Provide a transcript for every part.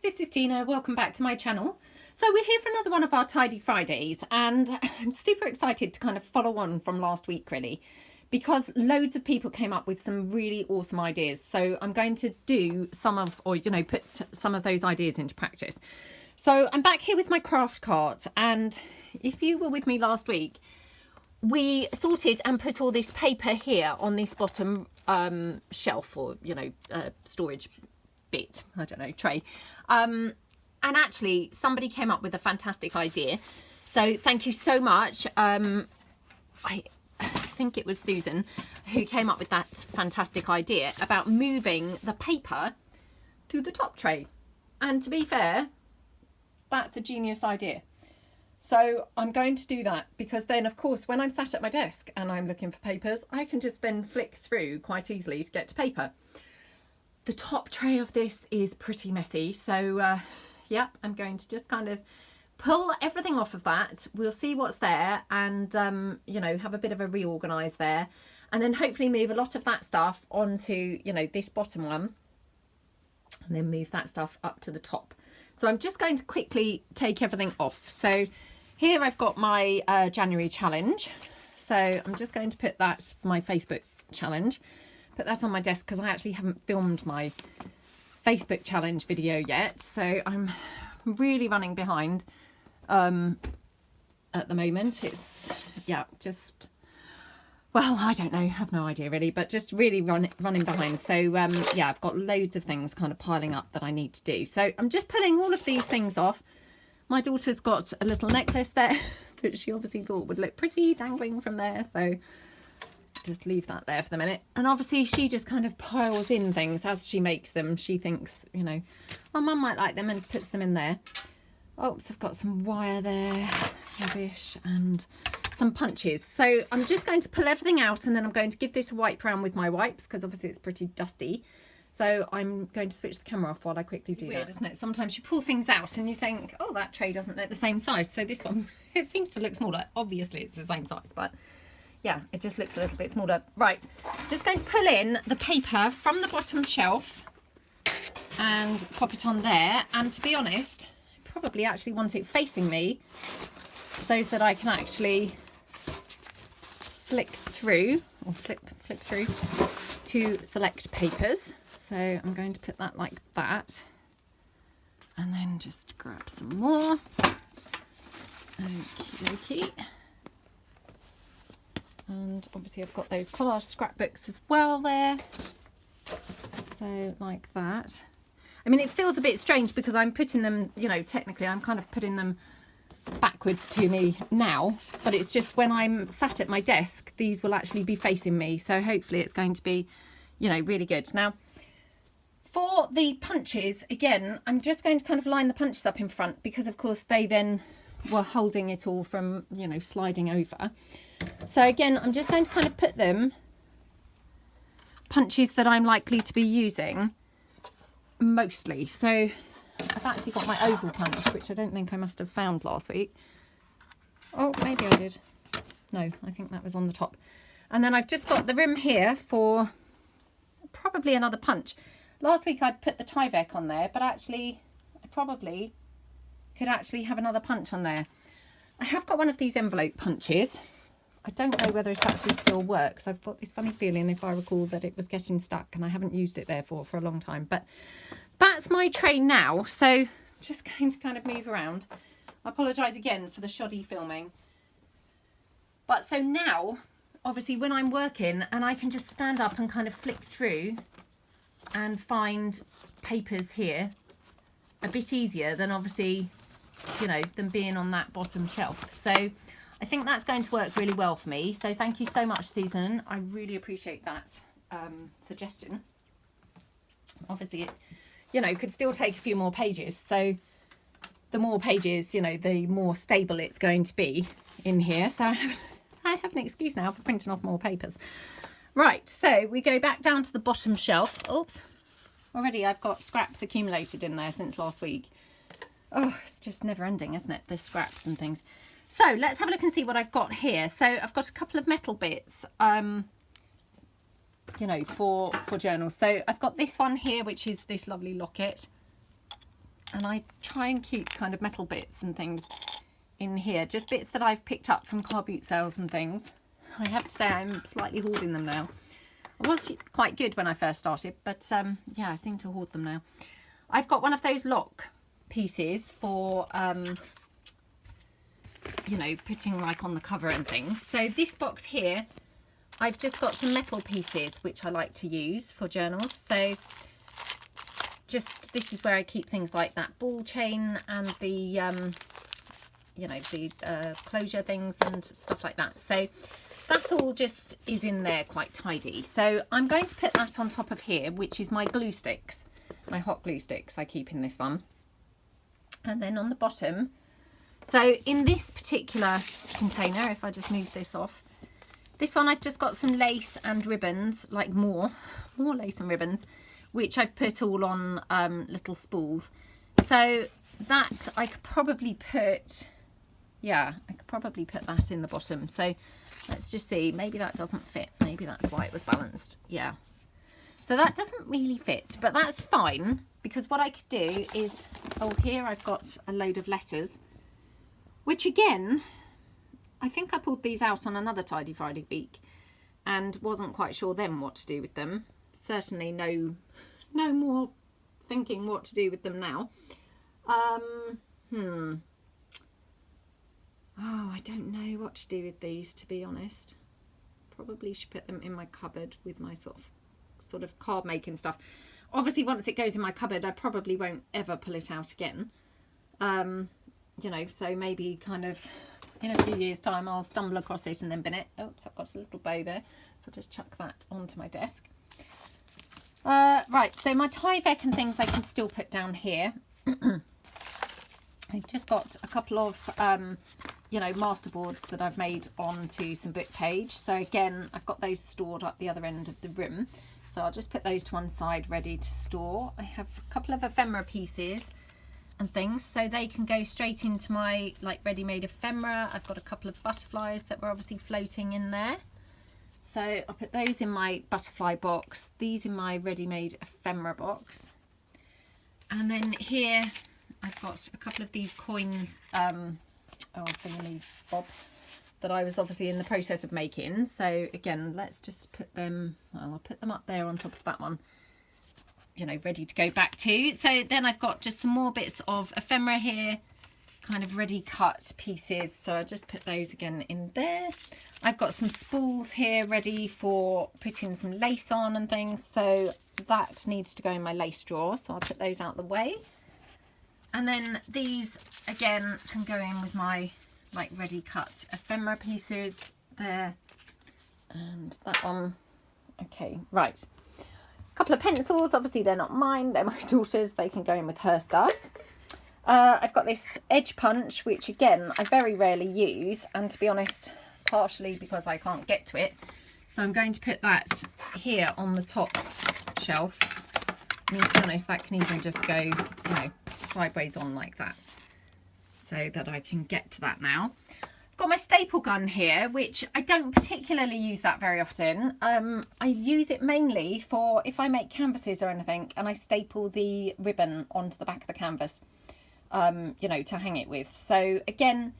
this is Tina. Welcome back to my channel. So we're here for another one of our Tidy Fridays, and I'm super excited to kind of follow on from last week really, because loads of people came up with some really awesome ideas. So I'm going to do some of, or you know, put some of those ideas into practice. So I'm back here with my craft cart, and if you were with me last week, we sorted and put all this paper here on this bottom shelf, or you know, storage bit, I don't know, tray, and actually somebody came up with a fantastic idea, so thank you so much. I think it was Susan who came up with that fantastic idea about moving the paper to the top tray, and to be fair, that's a genius idea. So I'm going to do that, because then of course when I'm sat at my desk and I'm looking for papers, I can just then flick through quite easily to get to paper. The top tray of this is pretty messy, so yeah, I'm going to just kind of pull everything off of that. We'll see what's there, and you know, have a bit of a reorganise there, and then hopefully move a lot of that stuff onto, you know, this bottom one, and then move that stuff up to the top. So I'm just going to quickly take everything off. So here I've got my January challenge. So I'm just going to put that for my Facebook challenge. Put that on my desk because I actually haven't filmed my Facebook challenge video yet. So I'm really running behind at the moment. It's, yeah, just, well, I don't know, I have no idea really, but just really running behind. So yeah, I've got loads of things kind of piling up that I need to do. So I'm just pulling all of these things off. My daughter's got a little necklace there that she obviously thought would look pretty dangling from there. So just leave that there for the minute. And obviously she just kind of piles in things as she makes them. She thinks, you know, oh, Mum might like them, and puts them in there. Oops, I've got some wire there, rubbish, and some punches. So I'm just going to pull everything out, and then I'm going to give this a wipe round with my wipes, because obviously it's pretty dusty. So I'm going to switch the camera off while I quickly do that. Weird, isn't it? Sometimes you pull things out and you think, oh, that tray doesn't look the same size. So this one, it seems to look smaller. Obviously it's the same size, but yeah, it just looks a little bit smaller. Right, just going to pull in the paper from the bottom shelf and pop it on there. And to be honest, I probably actually want it facing me so that I can actually flick through, or flick through to select papers. So I'm going to put that like that, and then just grab some more. Okie dokie. And obviously I've got those collage scrapbooks as well there. So like that. I mean, it feels a bit strange because I'm putting them, you know, technically I'm kind of putting them backwards to me now, but it's just when I'm sat at my desk, these will actually be facing me. So hopefully it's going to be, you know, really good. Now, for the punches, again, I'm just going to kind of line the punches up in front, because of course they then were holding it all from, you know, sliding over. So again, I'm just going to kind of put them, punches that I'm likely to be using mostly. So I've actually got my oval punch, which I don't think I must have found last week. Oh, maybe I did. No, I think that was on the top. And then I've just got the rim here for probably another punch. Last week I'd put the Tyvek on there, but actually I probably could actually have another punch on there. I have got one of these envelope punches. I don't know whether it actually still works. I've got this funny feeling, if I recall, that it was getting stuck, and I haven't used it there for a long time. But that's my tray now. So just going to kind of move around. I apologise again for the shoddy filming. But so now, obviously when I'm working, and I can just stand up and kind of flick through and find papers here a bit easier than obviously, you know, than being on that bottom shelf. So I think that's going to work really well for me. So thank you so much, Susan. I really appreciate that suggestion. Obviously it, you know, could still take a few more pages. So the more pages, you know, the more stable it's going to be in here. So I have an excuse now for printing off more papers. Right, so we go back down to the bottom shelf. Oops, already I've got scraps accumulated in there since last week. Oh, it's just never ending, isn't it? The scraps and things. So let's have a look and see what I've got here. So I've got a couple of metal bits, you know, for journals. So I've got this one here, which is this lovely locket. and I try and keep kind of metal bits and things in here, just bits that I've picked up from car boot sales and things. I have to say I'm slightly hoarding them now. I was quite good when I first started, but yeah, I seem to hoard them now. I've got one of those lock pieces for you know, putting like on the cover and things. So this box here, I've just got some metal pieces which I like to use for journals. So just, this is where I keep things like that ball chain and the you know, the closure things and stuff like that. So that all just is in there quite tidy. So I'm going to put that on top of here, which is my glue sticks, my hot glue sticks I keep in this one. And then on the bottom, so in this particular container, if I just move this off, this one I've just got some lace and ribbons, like more lace and ribbons, which I've put all on little spools. So that I could probably put, yeah, I could probably put that in the bottom. So let's just see, maybe that doesn't fit. Maybe that's why it was balanced. Yeah. So that doesn't really fit, but that's fine, because what I could do is, oh, here I've got a load of letters, which again, I think I pulled these out on another Tidy Friday week and wasn't quite sure then what to do with them. Certainly no more thinking what to do with them now. Oh, I don't know what to do with these, to be honest. Probably should put them in my cupboard with my sort of card making stuff. Obviously, once it goes in my cupboard, I probably won't ever pull it out again. You know, so maybe kind of in a few years' time, I'll stumble across it and then bin it. Oops, I've got a little bow there. So I'll just chuck that onto my desk. Right, so my Tyvek and things I can still put down here. I've just got a couple of, you know, masterboards that I've made onto some book page. So again, I've got those stored up the other end of the room. So I'll just put those to one side ready to store. I have a couple of ephemera pieces and things, so they can go straight into my like ready-made ephemera. I've got a couple of butterflies that were obviously floating in there. So I'll put those in my butterfly box, these in my ready-made ephemera box. And then here I've got a couple of these coin thingy bobs that I was obviously in the process of making. So again, let's just put them, well, I'll put them up there on top of that one, you know, ready to go back to. So then I've got just some more bits of ephemera here, kind of ready cut pieces. So I'll just put those again in there. I've got some spools here ready for putting some lace on and things. So that needs to go in my lace drawer. So I'll put those out the way. And then these again can go in with my like ready cut ephemera pieces there. And that one. Okay, right. Couple of pencils, obviously they're not mine, they're my daughter's, they can go in with her stuff. I've got this edge punch, which again I very rarely use, and to be honest, partially because I can't get to it, so I'm going to put that here on the top shelf. I mean, to be honest, that can even just go, you know, sideways on like that, so that I can get to that now. Got my staple gun here, which I don't particularly use that very often. I use it mainly for if I make canvases or anything and I staple the ribbon onto the back of the canvas, you know, to hang it with. So again,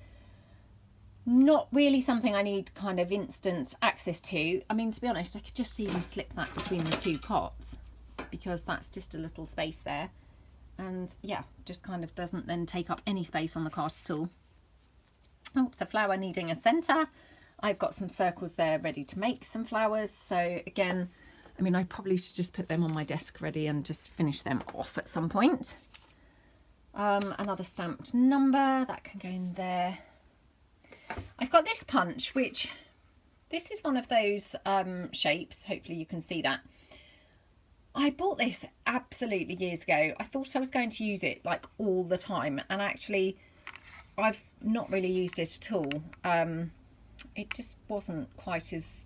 not really something I need kind of instant access to. I mean, to be honest, I could just even slip that between the two cops because that's just a little space there. And yeah, just kind of doesn't then take up any space on the cart at all. Oh, it's a flower needing a centre. I've got some circles there ready to make some flowers. So again, I mean, I probably should just put them on my desk ready and just finish them off at some point. Another stamped number that can go in there. I've got this punch, which this is one of those shapes. Hopefully you can see that. I bought this absolutely years ago. I thought I was going to use it like all the time, and actually I've not really used it at all. It just wasn't quite as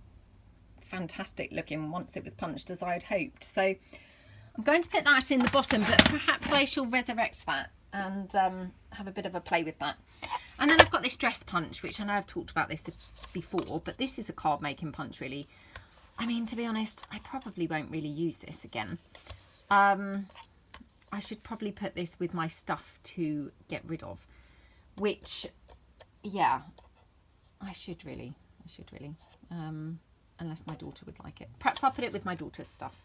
fantastic looking once it was punched as I had hoped. So I'm going to put that in the bottom, but perhaps I shall resurrect that and have a bit of a play with that. And then I've got this dress punch, which I know I've talked about this before, but this is a card making punch really. I mean, to be honest, I probably won't really use this again. I should probably put this with my stuff to get rid of, which, yeah, I should really, unless my daughter would like it. Perhaps I'll put it with my daughter's stuff.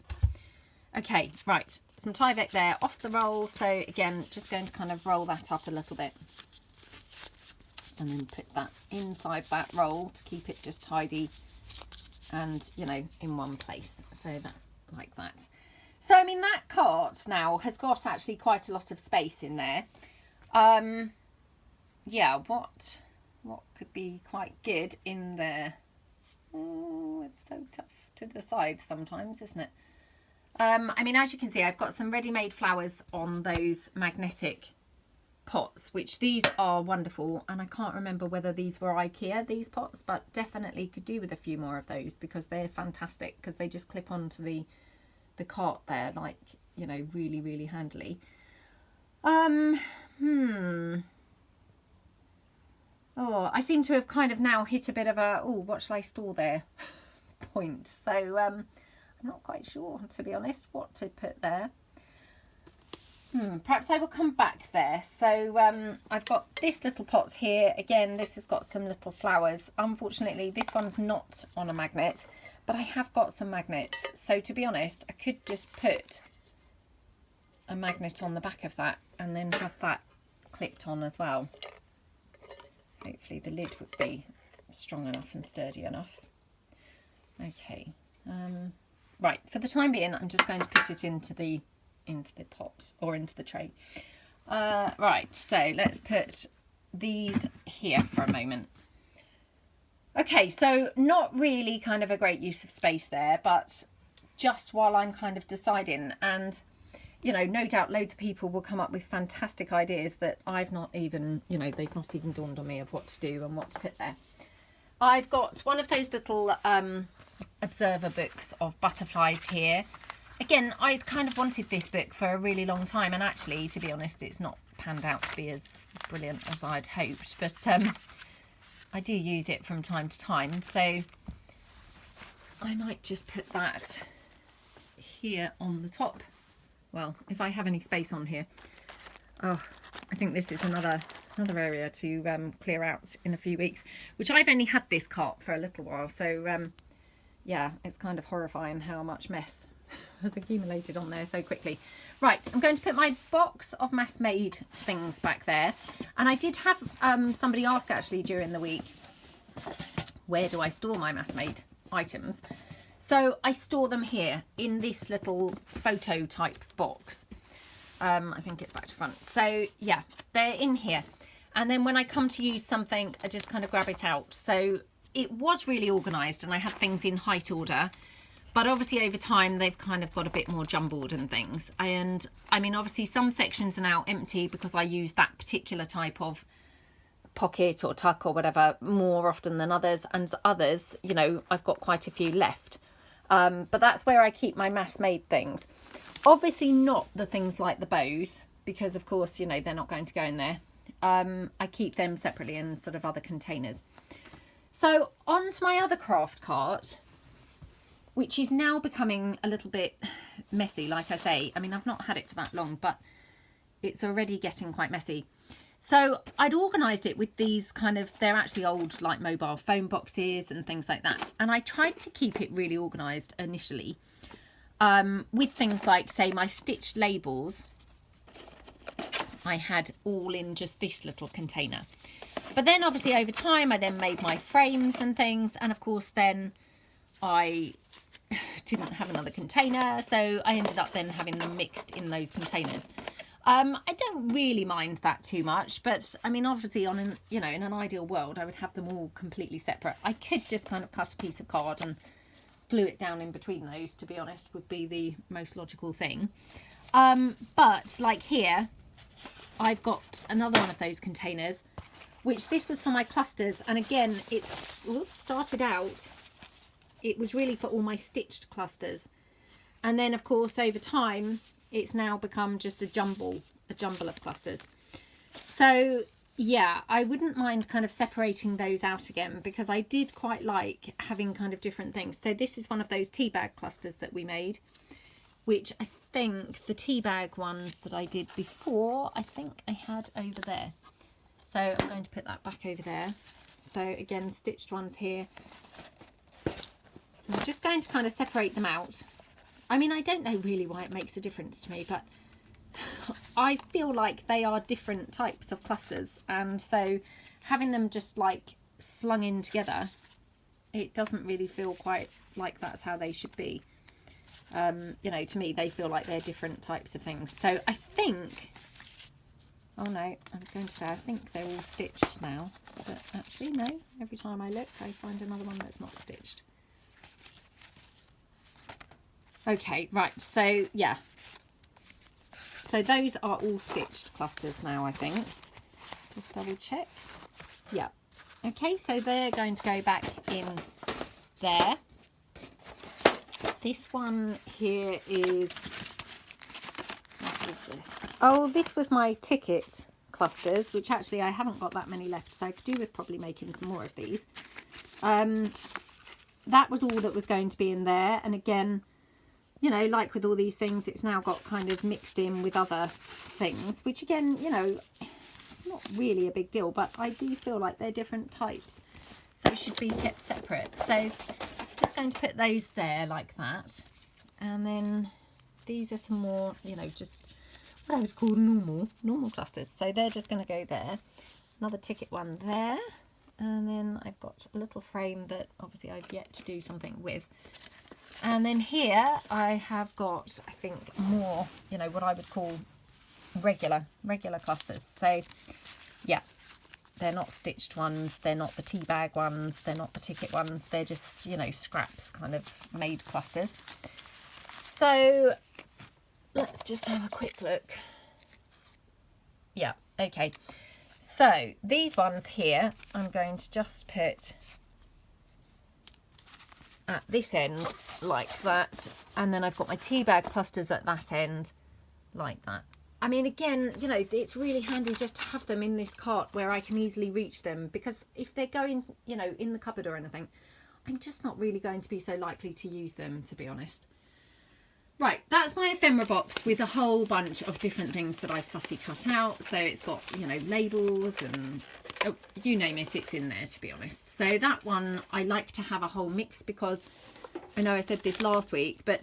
Okay, right, some Tyvek there off the roll. So again, just going to kind of roll that up a little bit and then put that inside that roll to keep it just tidy and, you know, in one place. So that, like that. So, I mean, that cart now has got actually quite a lot of space in there. Yeah, what could be quite good in there? Oh, it's so tough to decide sometimes, isn't it? I mean, as you can see, I've got some ready-made flowers on those magnetic pots, which these are wonderful. And I can't remember whether these were IKEA, these pots, but definitely could do with a few more of those because they're fantastic because they just clip onto the cart there, like, you know, really, really handily. Oh, I seem to have kind of now hit a bit of a, oh, what shall I store there point. So, I'm not quite sure, to be honest, what to put there. Perhaps I will come back there. So I've got this little pot here. Again, this has got some little flowers. Unfortunately, this one's not on a magnet, but I have got some magnets. So to be honest, I could just put a magnet on the back of that and then have that clipped on as well. Hopefully the lid would be strong enough and sturdy enough. Okay. Right, for the time being, I'm just going to put it into the pot or into the tray. Right, so let's put these here for a moment. Okay, so not really kind of a great use of space there, but just while I'm kind of deciding, and you know, no doubt loads of people will come up with fantastic ideas that I've not even, you know, they've not even dawned on me of what to do and what to put there. I've got one of those little observer books of butterflies here. Again, I've kind of wanted this book for a really long time, and actually, to be honest, it's not panned out to be as brilliant as I'd hoped, but I do use it from time to time, so I might just put that here on the top. Well, if I have any space on here. Oh, I think this is another area to clear out in a few weeks, which I've only had this cart for a little while, so yeah, it's kind of horrifying how much mess has accumulated on there so quickly. Right, I'm going to put my box of mass-made things back there, and I did have somebody ask actually during the week, where do I store my mass-made items? So I store them here in this little photo type box. I think it's back to front. So yeah, they're in here. And then when I come to use something, I just kind of grab it out. So it was really organised and I had things in height order. But obviously over time, they've kind of got a bit more jumbled and things. And I mean, obviously some sections are now empty because I use that particular type of pocket or tuck or whatever more often than others. And others, you know, I've got quite a few left. But that's where I keep my mass-made things. Obviously not the things like the bows, because of course, you know, they're not going to go in there. I keep them separately in sort of other containers. So on to my other craft cart, which is now becoming a little bit messy, like I say. I mean, I've not had it for that long, but it's already getting quite messy. So I'd organised it with these kind of, they're actually old like mobile phone boxes and things like that. And I tried to keep it really organised initially with things like, say, my stitched labels. I had all in just this little container. But then obviously over time, I then made my frames and things. And of course, then I didn't have another container. So I ended up then having them mixed in those containers. I don't really mind that too much, but I mean, obviously on an, you know, in an ideal world, I would have them all completely separate. I could just kind of cut a piece of card and glue it down in between those, to be honest, would be the most logical thing. But like here, I've got another one of those containers, which this was for my clusters. And again, it's started out, it was really for all my stitched clusters. And then of course, over time, it's now become just a jumble of clusters. So yeah, I wouldn't mind kind of separating those out again, because I did quite like having kind of different things. So this is one of those tea bag clusters that we made, which I think the tea bag ones that I did before, I think I had over there. So I'm going to put that back over there. So again, stitched ones here. So I'm just going to kind of separate them out. I mean, I don't know really why it makes a difference to me, but I feel like they are different types of clusters. And so having them just like slung in together, it doesn't really feel quite like that's how they should be. You know, to me, they feel like they're different types of things. So I think, oh no, I was going to say, I think they're all stitched now, but actually no, every time I look, I find another one that's not stitched. Okay, right, so yeah. So those are all stitched clusters now, I think. Just double check. Yeah. Okay, so they're going to go back in there. This one here is, what is this? Oh, this was my ticket clusters, which actually I haven't got that many left, so I could do with probably making some more of these. That was all that was going to be in there. And again, you know, like with all these things, it's now got kind of mixed in with other things, which again, you know, it's not really a big deal, but I do feel like they're different types, so it should be kept separate. So just going to put those there like that. And then these are some more, you know, just what I would call normal clusters. So they're just going to go there. Another ticket one there. And then I've got a little frame that obviously I've yet to do something with. And then here I have got, I think, more, you know, what I would call regular clusters. So yeah, they're not stitched ones, they're not the tea bag ones, they're not the ticket ones, they're just, you know, scraps kind of made clusters. So let's just have a quick look. Yeah, okay. So these ones here, I'm going to just put at this end like that, and then I've got my tea bag clusters at that end like that. I mean, again, you know, it's really handy just to have them in this cart where I can easily reach them, because if they're going, you know, in the cupboard or anything, I'm just not really going to be so likely to use them, to be honest. Right, that's my ephemera box with a whole bunch of different things that I fussy cut out. So it's got, you know, labels and oh, you name it, it's in there, to be honest. So that one, I like to have a whole mix, because I know I said this last week, but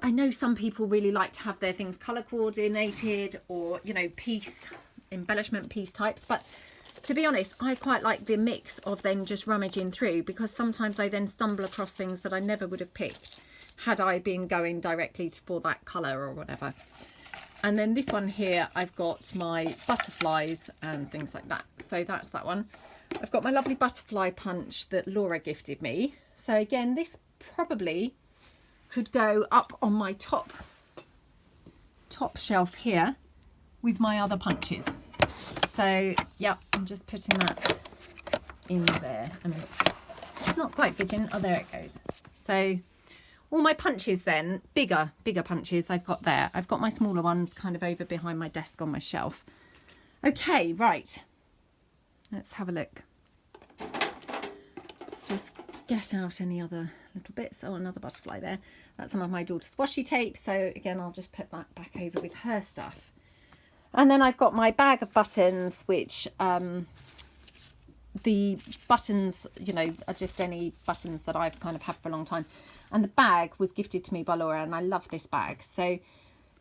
I know some people really like to have their things colour coordinated, or, you know, piece, embellishment piece types. But to be honest, I quite like the mix of then just rummaging through, because sometimes I then stumble across things that I never would have picked had I been going directly for that colour or whatever. And then this one here, I've got my butterflies and things like that. So that's that one. I've got my lovely butterfly punch that Laura gifted me. So again, this probably could go up on my top shelf here with my other punches. So yeah, I'm just putting that in there. I mean, it's not quite fitting. Oh, there it goes. So all my punches then, bigger punches I've got there. I've got my smaller ones kind of over behind my desk on my shelf. Okay, right. Let's have a look. Let's just get out any other little bits. Oh, another butterfly there. That's some of my daughter's washi tape. So again, I'll just put that back over with her stuff. And then I've got my bag of buttons, which the buttons, you know, are just any buttons that I've kind of had for a long time. And the bag was gifted to me by Laura, and I love this bag. So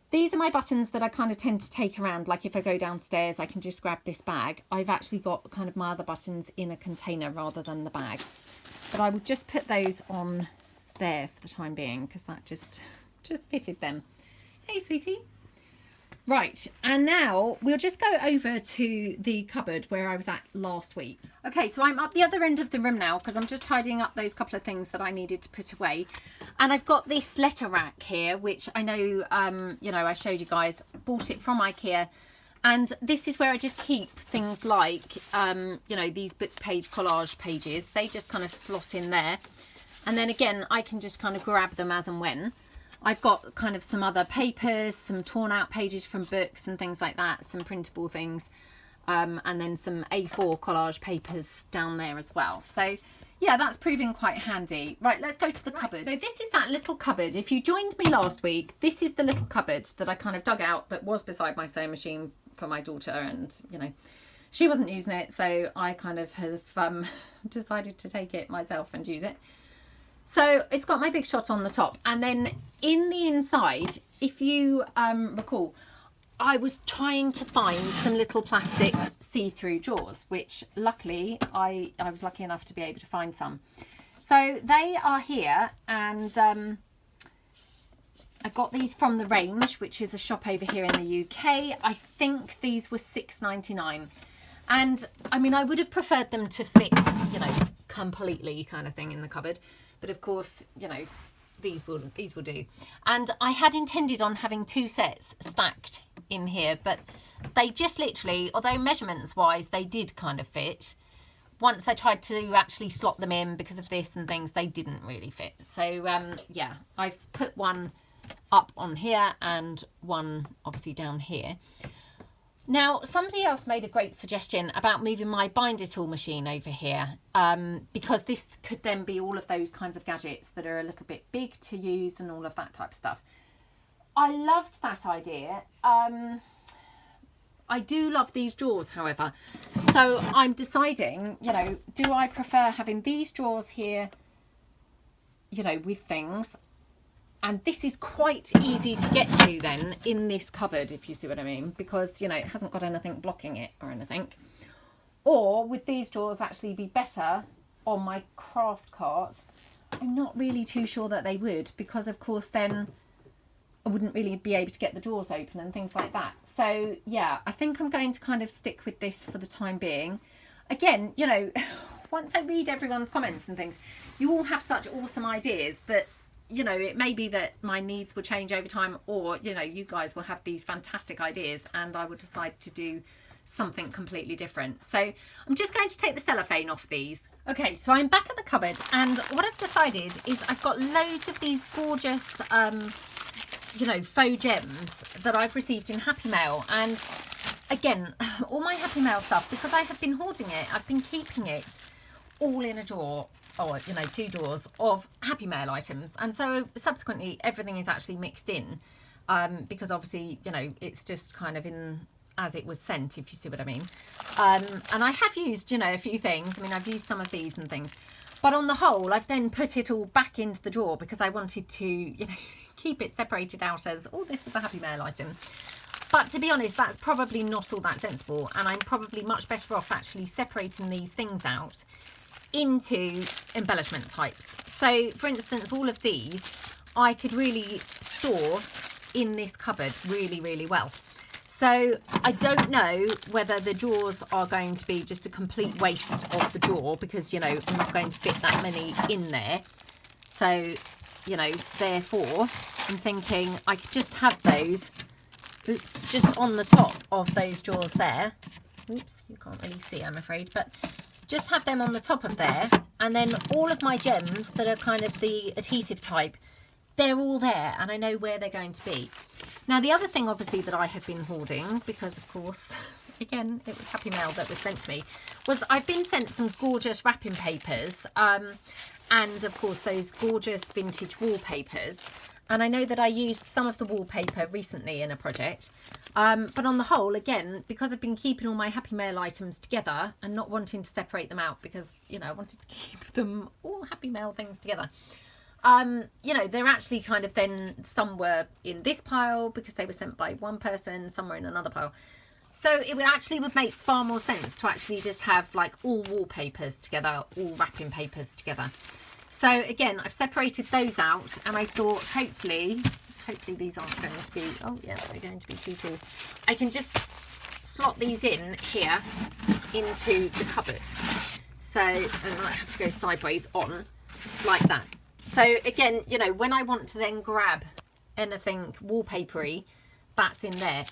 these are my buttons that I kind of tend to take around. Like if I go downstairs, I can just grab this bag. I've actually got kind of my other buttons in a container rather than the bag. But I would just put those on there for the time being, because that just fitted them. Hey, sweetie. Right, and now we'll just go over to the cupboard where I was at last week. Okay, so I'm up the other end of the room now, because I'm just tidying up those couple of things that I needed to put away. And I've got this letter rack here, which I know, you know, I showed you guys, bought it from IKEA. And this is where I just keep things like, you know, these book page collage pages. They just kind of slot in there. And then again, I can just kind of grab them as and when. I've got kind of some other papers, some torn out pages from books and things like that, some printable things, and then some A4 collage papers down there as well. So yeah, that's proving quite handy. Right, let's go to the cupboard. So this is that little cupboard. If you joined me last week, this is the little cupboard that I kind of dug out that was beside my sewing machine for my daughter, and you know, she wasn't using it, so I kind of have decided to take it myself and use it. So it's got my big shot on the top, and then in the inside, if you recall, I was trying to find some little plastic see-through drawers, which luckily I was lucky enough to be able to find some. So they are here, and I got these from The Range, which is a shop over here in the UK. I think these were $6.99. And I mean, I would have preferred them to fit, you know, completely kind of thing in the cupboard. But of course, you know, these will do. And I had intended on having 2 sets stacked in here, but they just literally, although measurements wise they did kind of fit, once I tried to actually slot them in because of this and things, they didn't really fit. So yeah, I've put one up on here and one obviously down here. Now, somebody else made a great suggestion about moving my binder tool machine over here, because this could then be all of those kinds of gadgets that are a little bit big to use and all of that type of stuff. I loved that idea. I do love these drawers, however. So I'm deciding, you know, do I prefer having these drawers here, you know, with things? And this is quite easy to get to then in this cupboard, if you see what I mean, because, you know, it hasn't got anything blocking it or anything. Or would these drawers actually be better on my craft cart? I'm not really too sure that they would, because of course then I wouldn't really be able to get the drawers open and things like that. So yeah, I think I'm going to kind of stick with this for the time being. Again, you know, once I read everyone's comments and things, you all have such awesome ideas that, you know, it may be that my needs will change over time, or, you know, you guys will have these fantastic ideas and I will decide to do something completely different. So I'm just going to take the cellophane off these. Okay, so I'm back at the cupboard, and what I've decided is I've got loads of these gorgeous, you know, faux gems that I've received in Happy Mail. And again, all my Happy Mail stuff, because I have been hoarding it, I've been keeping it all in a drawer, or, you know, 2 drawers of Happy Mail items. And so subsequently everything is actually mixed in, because obviously, you know, it's just kind of in as it was sent, if you see what I mean. And I have used, you know, a few things. I mean, I've used some of these and things, but on the whole, I've then put it all back into the drawer because I wanted to, you know, keep it separated out as, oh, this was a Happy Mail item. But to be honest, that's probably not all that sensible, and I'm probably much better off actually separating these things out into embellishment types. So for instance, all of these I could really store in this cupboard really, really well. So I don't know whether the drawers are going to be just a complete waste of the drawer, because, you know, I'm not going to fit that many in there. So, you know, therefore I'm thinking I could just have those, oops, just on the top of those drawers there. Oops, you can't really see, I'm afraid, but just have them on the top of there, and then all of my gems that are kind of the adhesive type, they're all there and I know where they're going to be. Now, the other thing obviously that I have been hoarding, because of course, again, it was Happy Mail that was sent to me, was I've been sent some gorgeous wrapping papers, and of course those gorgeous vintage wallpapers. And I know that I used some of the wallpaper recently in a project, but on the whole, again, because I've been keeping all my Happy Mail items together and not wanting to separate them out, because, you know, I wanted to keep them all Happy Mail things together. You know, they're actually kind of then, some were in this pile because they were sent by one person, some were in another pile. So it would make far more sense to actually just have like all wallpapers together, all wrapping papers together. So again, I've separated those out, and I thought hopefully these aren't going to be, oh yeah, they're going to be too. I can just slot these in here into the cupboard. So I might have to go sideways on like that. So again, you know, when I want to then grab anything wallpapery, that's in there.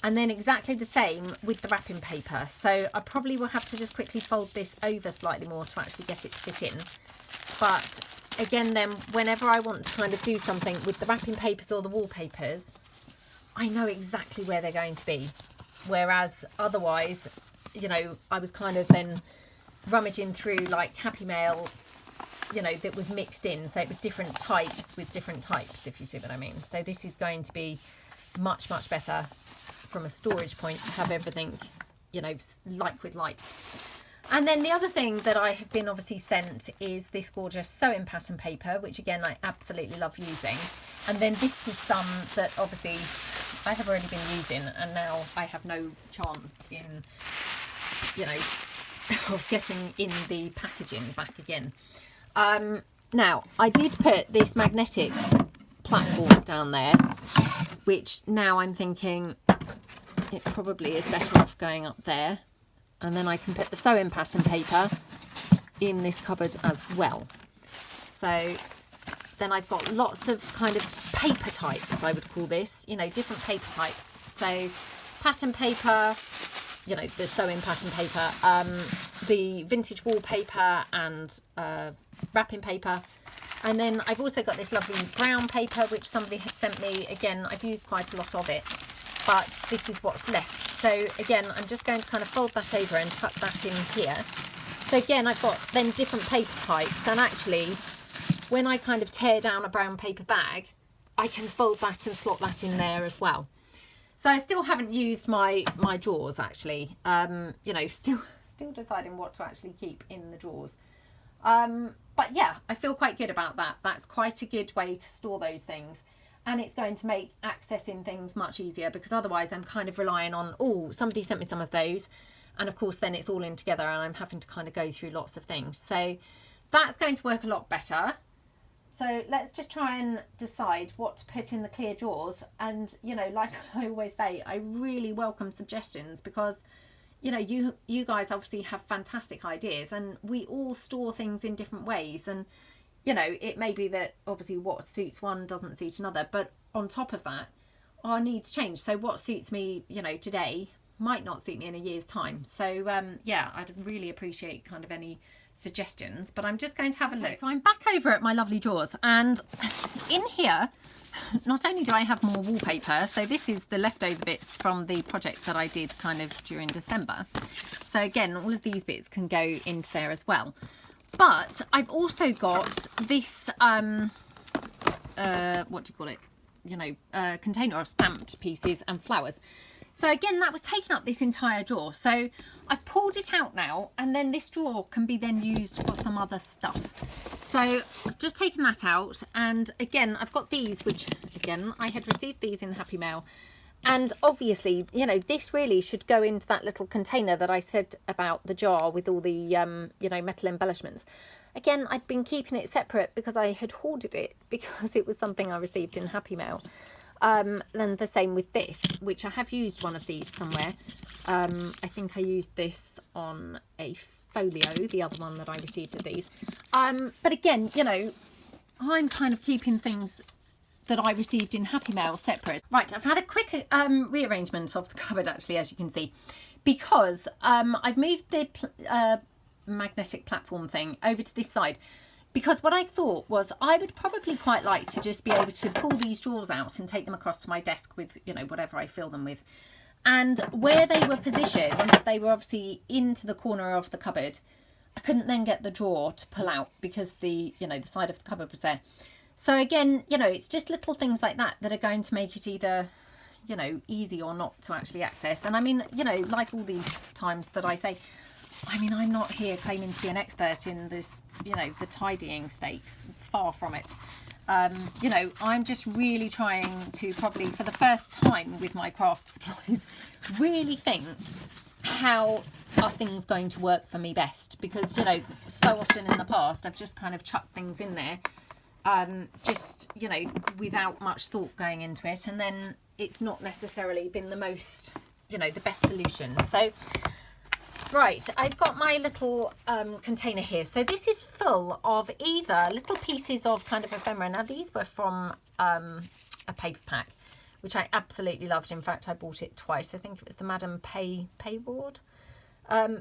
And then exactly the same with the wrapping paper. So I probably will have to just quickly fold this over slightly more to actually get it to fit in. But again, then whenever I want to kind of do something with the wrapping papers or the wallpapers, I know exactly where they're going to be. Whereas otherwise, you know, I was kind of then rummaging through like Happy Mail you know, that was mixed in. So it was different types with different types, if you see what I mean. So this is going to be much, much better from a storage point to have everything, you know, like with like. And then the other thing that I have been obviously sent is this gorgeous sewing pattern paper, which again, I absolutely love using. And then this is some that obviously I have already been using, and now I have no chance in, you know, of getting in the packaging back again. Now, I did put this magnetic platform down there, which now I'm thinking it probably is better off going up there. And then I can put the sewing pattern paper in this cupboard as well. So then I've got lots of kind of paper types, I would call this, you know, different paper types. So pattern paper, you know, the sewing pattern paper, the vintage wallpaper and wrapping paper. And then I've also got this lovely brown paper, which somebody had sent me. Again, I've used quite a lot of it, but this is what's left. So again, I'm just going to kind of fold that over and tuck that in here. So again, I've got then different paper types, and actually when I kind of tear down a brown paper bag, I can fold that and slot that in there as well. So I still haven't used my drawers actually, you know, still deciding what to actually keep in the drawers. But yeah, I feel quite good about that. That's quite a good way to store those things. And it's going to make accessing things much easier, because otherwise I'm kind of relying on, oh, somebody sent me some of those. And of course, then it's all in together and I'm having to kind of go through lots of things. So that's going to work a lot better. So let's just try and decide what to put in the clear drawers. And, you know, like I always say, I really welcome suggestions, because, you know, you guys obviously have fantastic ideas, and we all store things in different ways. And, you know, it may be that obviously what suits one doesn't suit another, but on top of that, our needs change. So what suits me, you know, today might not suit me in a year's time. So yeah, I'd really appreciate kind of any suggestions, but I'm just going to have a look. So I'm back over at my lovely drawers, and in here, not only do I have more wallpaper, so this is the leftover bits from the project that I did kind of during December. So again, all of these bits can go into there as well. But I've also got this, what do you call it? You know, container of stamped pieces and flowers. So again, that was taking up this entire drawer. So I've pulled it out now, and then this drawer can be then used for some other stuff. So I've just taken that out, and again, I've got these, which again, I had received these in Happy Mail. And obviously, you know, this really should go into that little container that I said about, the jar with all the, you know, metal embellishments. Again, I'd been keeping it separate because I had hoarded it, because it was something I received in Happy Mail. And the same with this, which I have used one of these somewhere. I think I used this on a folio, the other one that I received of these. But again, you know, I'm kind of keeping things that I received in Happy Mail separate. Right, I've had a quick rearrangement of the cupboard actually, as you can see, because I've moved the magnetic platform thing over to this side, because what I thought was I would probably quite like to just be able to pull these drawers out and take them across to my desk with, you know, whatever I fill them with. And where they were positioned, they were obviously into the corner of the cupboard. I couldn't then get the drawer to pull out because the, you know, the side of the cupboard was there. So again, you know, it's just little things like that that are going to make it either, you know, easy or not to actually access. And I mean, you know, like all these times that I say, I mean, I'm not here claiming to be an expert in this, you know, the tidying stakes, far from it. You know, I'm just really trying to probably for the first time with my craft supplies, really think how are things going to work for me best, because, you know, so often in the past, I've just kind of chucked things in there, just, you know, without much thought going into it. And then it's not necessarily been the most, you know, the best solution. So, right, I've got my little container here. So this is full of either little pieces of kind of ephemera. Now these were from a paper pack, which I absolutely loved. In fact, I bought it twice. I think it was the Madame Payward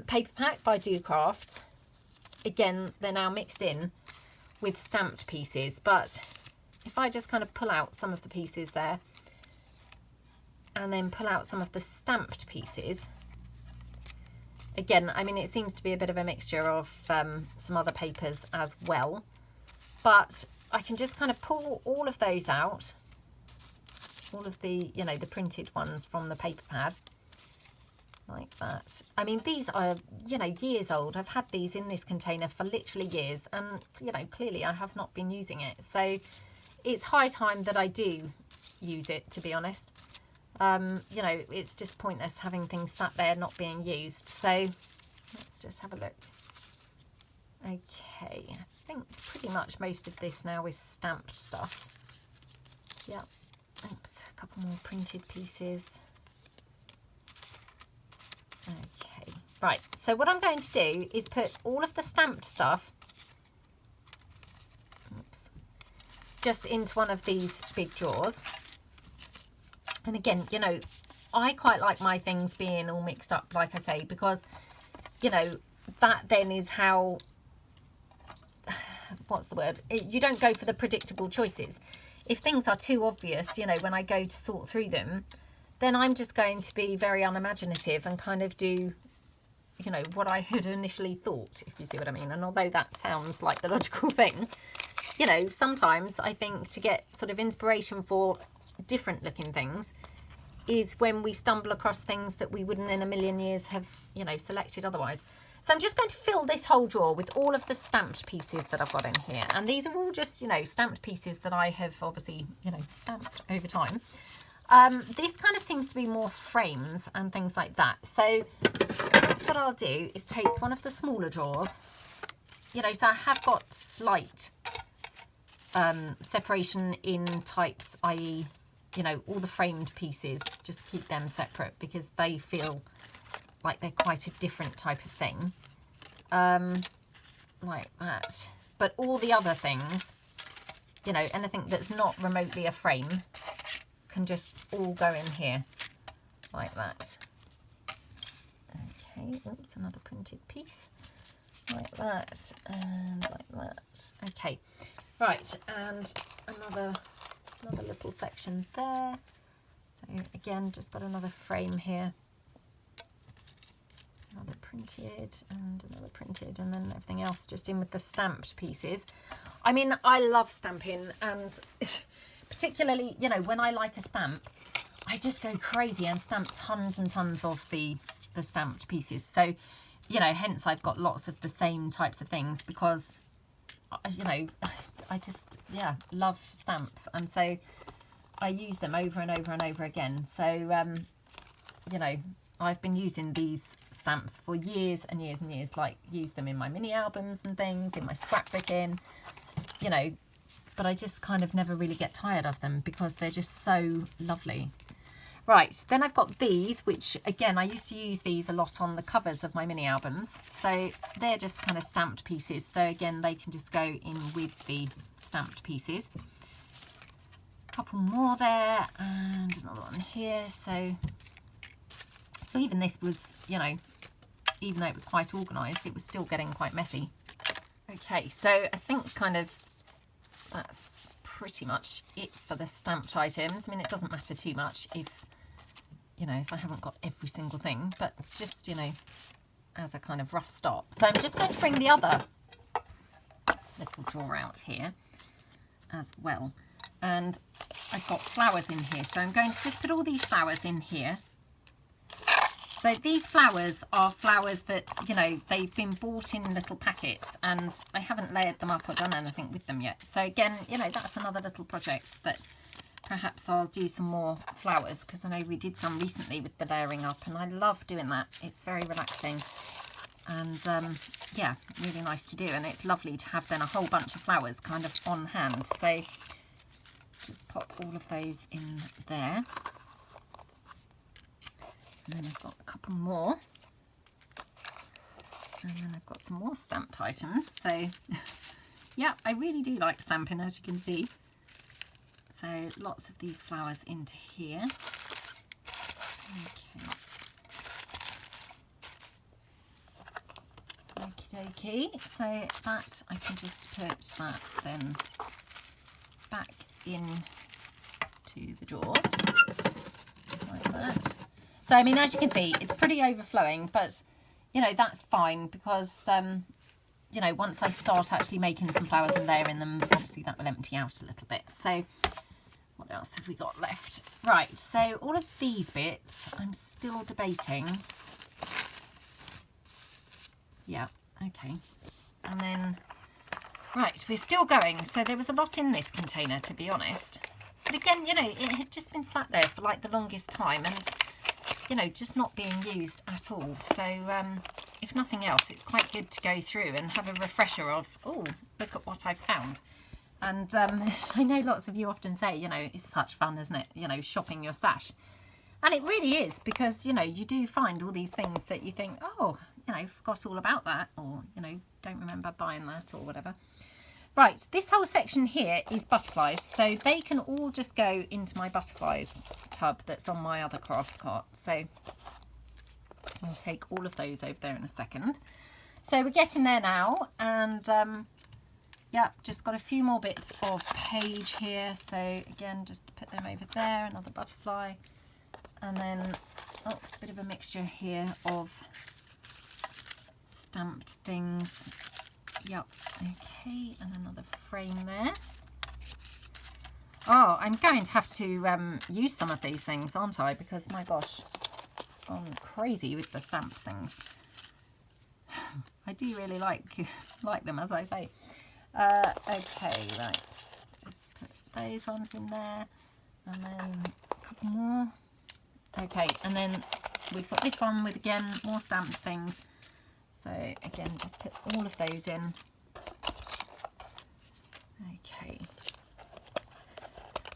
paper pack by Do Crafts. Again, they're now mixed in with stamped pieces. But if I just kind of pull out some of the pieces there and then pull out some of the stamped pieces, again, I mean, it seems to be a bit of a mixture of some other papers as well. but I can just kind of pull all of those out, all of the, you know, the printed ones from the paper pad, like that. I mean, these are, you know, years old. I've had these in this container for literally years, and, you know, clearly I have not been using it. So it's high time that I do use it, to be honest. You know, it's just pointless having things sat there not being used. So let's just have a look. Okay, I think pretty much most of this now is stamped stuff. Yeah. Oops, a couple more printed pieces. Okay, right, so what I'm going to do is put all of the stamped stuff, oops, just into one of these big drawers. And again, you know, I quite like my things being all mixed up, like I say, because, you know, that then is how, what's the word? You don't go for the predictable choices. If things are too obvious, you know, when I go to sort through them, then I'm just going to be very unimaginative and kind of do, you know, what I had initially thought, if you see what I mean. And although that sounds like the logical thing, you know, sometimes I think to get sort of inspiration for different looking things is when we stumble across things that we wouldn't in a million years have, you know, selected otherwise. So I'm just going to fill this whole drawer with all of the stamped pieces that I've got in here. And these are all just, you know, stamped pieces that I have obviously, you know, stamped over time. This kind of seems to be more frames and things like that. So what I'll do is take one of the smaller drawers, you know, so I have got slight separation in types, i.e., you know, all the framed pieces, just keep them separate because they feel like they're quite a different type of thing, like that. But all the other things, you know, anything that's not remotely a frame can just all go in here like that. Okay, oops, another printed piece like that and like that. Okay, right, and another little section there. So again, just got another frame here, another printed and another printed, and then everything else just in with the stamped pieces. I mean, I love stamping, and particularly, you know, when I like a stamp, I just go crazy and stamp tons and tons of the stamped pieces. So, you know, hence I've got lots of the same types of things because, you know, I just, yeah, love stamps. And so I use them over and over and over again. So, you know, I've been using these stamps for years and years and years, like use them in my mini albums and things, in my scrapbooking, you know, but I just kind of never really get tired of them because they're just so lovely. Right, then I've got these, which again, I used to use these a lot on the covers of my mini albums. So they're just kind of stamped pieces. So again, they can just go in with the stamped pieces. A couple more there and another one here. So even this was, you know, even though it was quite organised, it was still getting quite messy. Okay, so I think kind of that's pretty much it for the stamped items. I mean, it doesn't matter too much if, you know, if I haven't got every single thing, but just, you know, as a kind of rough start. So I'm just going to bring the other little drawer out here as well. And I've got flowers in here. So I'm going to just put all these flowers in here. So these flowers are flowers that, you know, they've been bought in little packets and I haven't layered them up or done anything with them yet. So again, you know, that's another little project that perhaps I'll do some more flowers, because I know we did some recently with the layering up and I love doing that. It's very relaxing and yeah, really nice to do, and it's lovely to have then a whole bunch of flowers kind of on hand. So just pop all of those in there. And then I've got a couple more. And then I've got some more stamped items. So yeah, I really do like stamping, as you can see. So lots of these flowers into here. Okay. Okie dokie. So that I can just put that then back in to the drawers like that. So I mean, as you can see, it's pretty overflowing, but you know, that's fine because you know, once I start actually making some flowers and layering them, obviously that will empty out a little bit. So what else have we got left? Right, so all of these bits, I'm still debating. Yeah, okay. And then, right, we're still going. So there was a lot in this container, to be honest. But again, you know, it had just been sat there for like the longest time and, you know, just not being used at all. So if nothing else, it's quite good to go through and have a refresher of, oh, look at what I've found. And I know lots of you often say, you know, it's such fun, isn't it? You know, shopping your stash. And it really is, because, you know, you do find all these things that you think, oh, you know, forgot all about that, or, you know, don't remember buying that or whatever. Right, this whole section here is butterflies, so they can all just go into my butterflies tub that's on my other craft cart. So I'll take all of those over there in a second. So we're getting there now, and yeah, just got a few more bits of page here. So again, just put them over there, another butterfly, and then oh, it's a bit of a mixture here of stamped things. Yep, okay, and another frame there. Oh, I'm going to have to use some of these things, aren't I? Because my gosh, I'm crazy with the stamped things. I do really like them, as I say. Okay, right, just put those ones in there, and then a couple more. Okay, and then we've got this one with, again, more stamped things. So again, just put all of those in. Okay.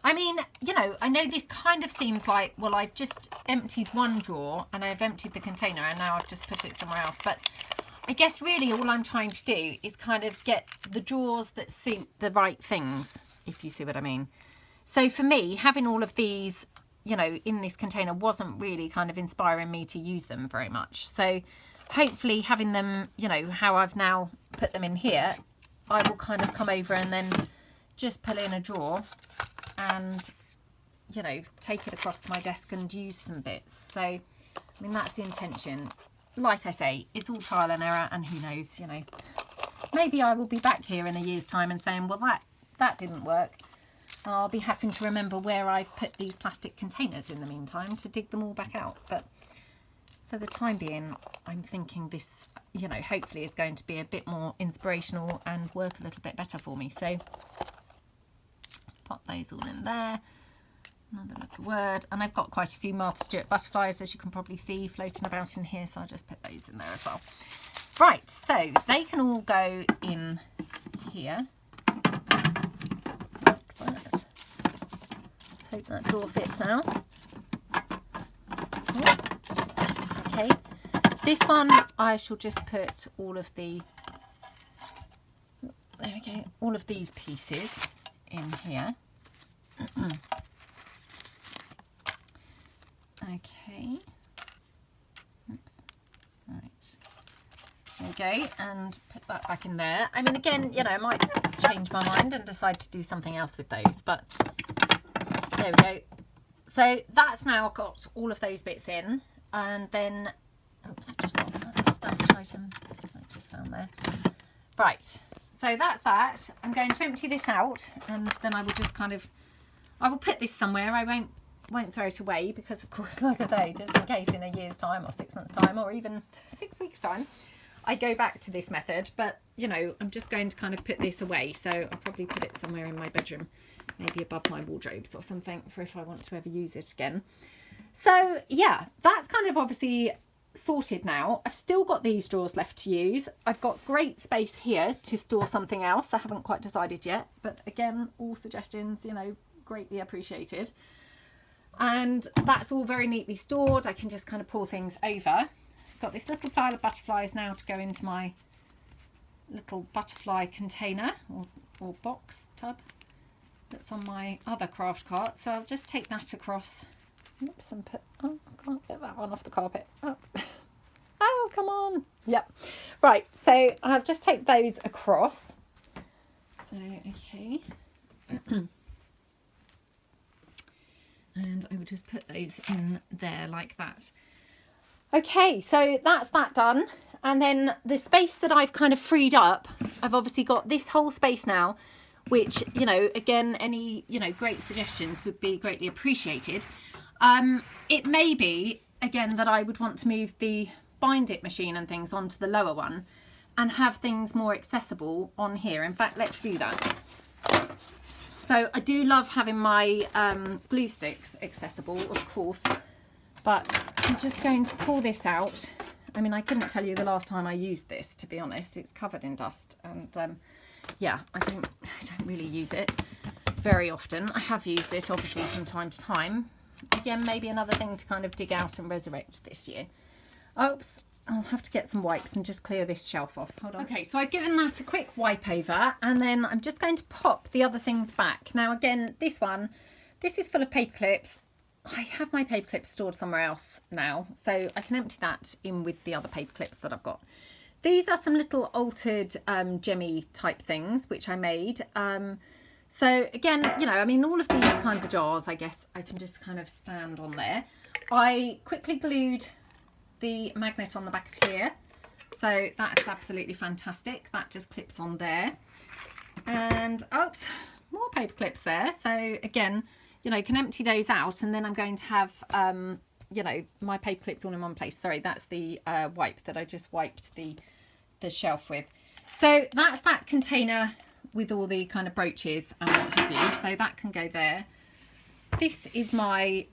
I mean, you know, I know this kind of seems like, well, I've just emptied one drawer and I've emptied the container and now I've just put it somewhere else. But I guess really all I'm trying to do is kind of get the drawers that suit the right things, if you see what I mean. So for me, having all of these, you know, in this container wasn't really kind of inspiring me to use them very much. So hopefully having them, you know, how I've now put them in here, I will kind of come over and then just pull in a drawer and, you know, take it across to my desk and use some bits. So, I mean, that's the intention. Like I say, it's all trial and error, and who knows, you know, maybe I will be back here in a year's time and saying, well, that didn't work. And I'll be having to remember where I've put these plastic containers in the meantime to dig them all back out. But for the time being, I'm thinking this, you know, hopefully is going to be a bit more inspirational and work a little bit better for me. So pop those all in there. Another little word. And I've got quite a few Martha Stewart butterflies, as you can probably see, floating about in here. So I'll just put those in there as well. Right, so they can all go in here. Let's hope that door fits now. Oh. Okay, this one I shall just put all of the, there we go, all of these pieces in here. Okay, oops, right, there we go, and put that back in there. I mean, again, you know, I might change my mind and decide to do something else with those, but there we go. So that's now got all of those bits in. And then, oops, I just got that stamped item I just found there. Right, so that's that. I'm going to empty this out, and then I will just kind of, I will put this somewhere. I won't throw it away because, of course, like I say, just in case in a year's time or 6 months' time or even 6 weeks' time, I go back to this method. But, you know, I'm just going to kind of put this away. So I'll probably put it somewhere in my bedroom, maybe above my wardrobes or something, for if I want to ever use it again. So yeah, that's kind of obviously sorted now. I've still got these drawers left to use. I've got great space here to store something else. I haven't quite decided yet, but again, all suggestions, you know, greatly appreciated. And that's all very neatly stored. I can just kind of pull things over. I've got this little pile of butterflies now to go into my little butterfly container or box tub that's on my other craft cart. So I'll just take that across. Oops, and put, oh, I can't get that one off the carpet. Oh, oh, come on. Yep. Right, so I'll just take those across. So, okay. And I will just put those in there like that. Okay, so that's that done. And then the space that I've kind of freed up, I've obviously got this whole space now, which, you know, again, any, you know, great suggestions would be greatly appreciated. It may be, again, that I would want to move the bind it machine and things onto the lower one and have things more accessible on here. In fact, let's do that. So I do love having my glue sticks accessible, of course, but I'm just going to pull this out. I mean, I couldn't tell you the last time I used this, to be honest. It's covered in dust, and yeah, I don't really use it very often. I have used it, obviously, from time to time. Again, maybe another thing to kind of dig out and resurrect this year. Oops, I'll have to get some wipes and just clear this shelf off. Hold on. Okay, so I've given that a quick wipe over, and then I'm just going to pop the other things back. Now, again, this is full of paper clips. I have my paper clips stored somewhere else now, so I can empty that in with the other paper clips that I've got. These are some little altered gemmy type things which I made. So again, you know, I mean, all of these kinds of jars, I guess I can just kind of stand on there. I quickly glued the magnet on the back of here, so that's absolutely fantastic. That just clips on there, and oops, more paper clips there. So again, you know, you can empty those out, and then I'm going to have, you know, my paper clips all in one place. Sorry, that's the wipe that I just wiped the shelf with. So that's that container with all the kind of brooches and what have you. So that can go there. This is my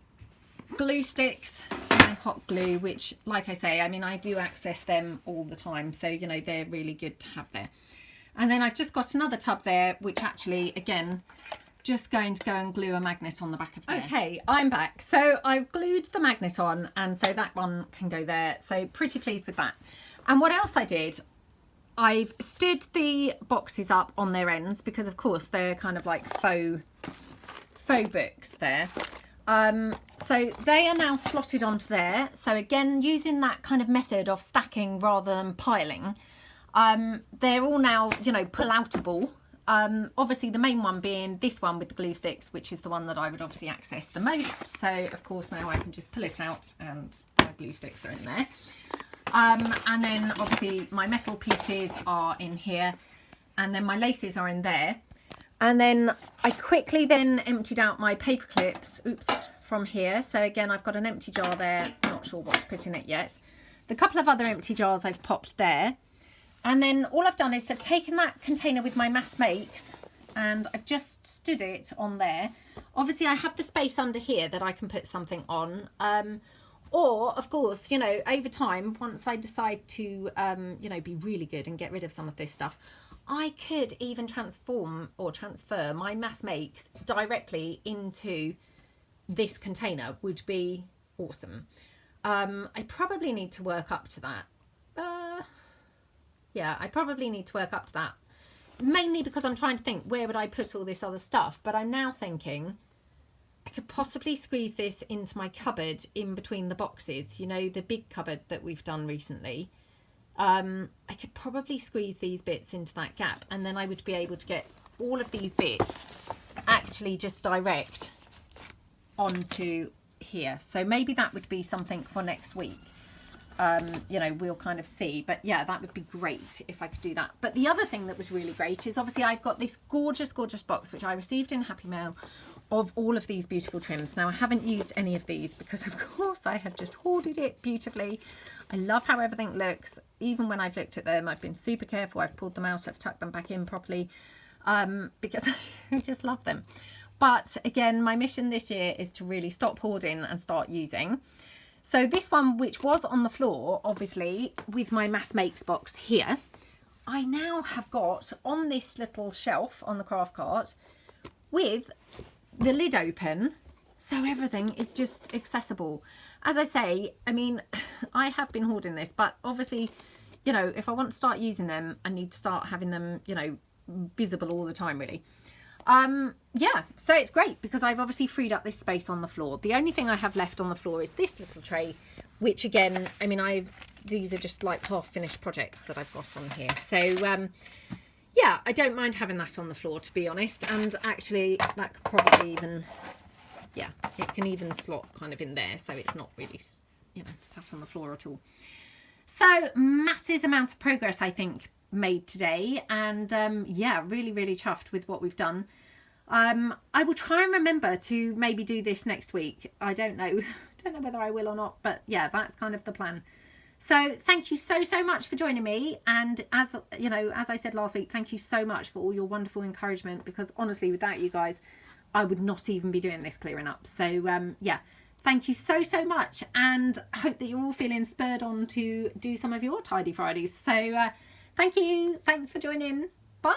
glue sticks, my hot glue, which, like I say, I mean, I do access them all the time. So, you know, they're really good to have there. And then I've just got another tub there, which actually, again, just going to go and glue a magnet on the back of there. Okay, I'm back. So I've glued the magnet on, and so that one can go there. So pretty pleased with that. And what else I did, I've stood the boxes up on their ends because, of course, they're kind of like faux books there. So they are now slotted onto there. So again, using that kind of method of stacking rather than piling, they're all now, you know, pull-outable. Obviously the main one being this one with the glue sticks, which is the one that I would obviously access the most. So of course now I can just pull it out and my glue sticks are in there. And then obviously my metal pieces are in here, and then my laces are in there. And then I quickly then emptied out my paper clips, oops, from here. So again, I've got an empty jar there, not sure what to put in it yet. The couple of other empty jars I've popped there. And then all I've done is I've taken that container with my mass makes and I've just stood it on there. Obviously I have the space under here that I can put something on. Or of course, you know, over time, once I decide to, you know, be really good and get rid of some of this stuff, I could even transform or transfer my mass makes directly into this container, would be awesome. I probably need to work up to that. Yeah, I probably need to work up to that, mainly because I'm trying to think, where would I put all this other stuff? But I'm now thinking I could possibly squeeze this into my cupboard in between the boxes, you know, the big cupboard that we've done recently. I could probably squeeze these bits into that gap, and then I would be able to get all of these bits actually just direct onto here. So maybe that would be something for next week. You know, we'll kind of see, but yeah, that would be great if I could do that. But the other thing that was really great is obviously I've got this gorgeous box which I received in Happy Mail of all of these beautiful trims. Now I haven't used any of these because of course I have just hoarded it beautifully. I love how everything looks. Even when I've looked at them, I've been super careful. I've pulled them out, I've tucked them back in properly, because I just love them. But again, my mission this year is to really stop hoarding and start using. So this one, which was on the floor, obviously, with my mass makes box here, I now have got on this little shelf on the craft cart with the lid open, so everything is just accessible. As I say, I mean, I have been hoarding this, but obviously, you know, if I want to start using them, I need to start having them, you know, visible all the time, really. Yeah, so it's great because I've obviously freed up this space on the floor. The only thing I have left on the floor is this little tray, which again, I mean, these are just like half finished projects that I've got on here. So, yeah, I don't mind having that on the floor, to be honest. And actually that could probably even, yeah, it can even slot kind of in there. So it's not really, you know, sat on the floor at all. So massive amount of progress, I think, made today, and yeah, really chuffed with what we've done. I will try and remember to maybe do this next week. I don't know whether I will or not, but yeah, that's kind of the plan. So thank you so much for joining me, and as you know, as I said last week, thank you so much for all your wonderful encouragement, because honestly, without you guys, I would not even be doing this clearing up. So yeah, thank you so much, and I hope that you're all feeling spurred on to do some of your Tidy Fridays. So thank you, thanks for joining, bye.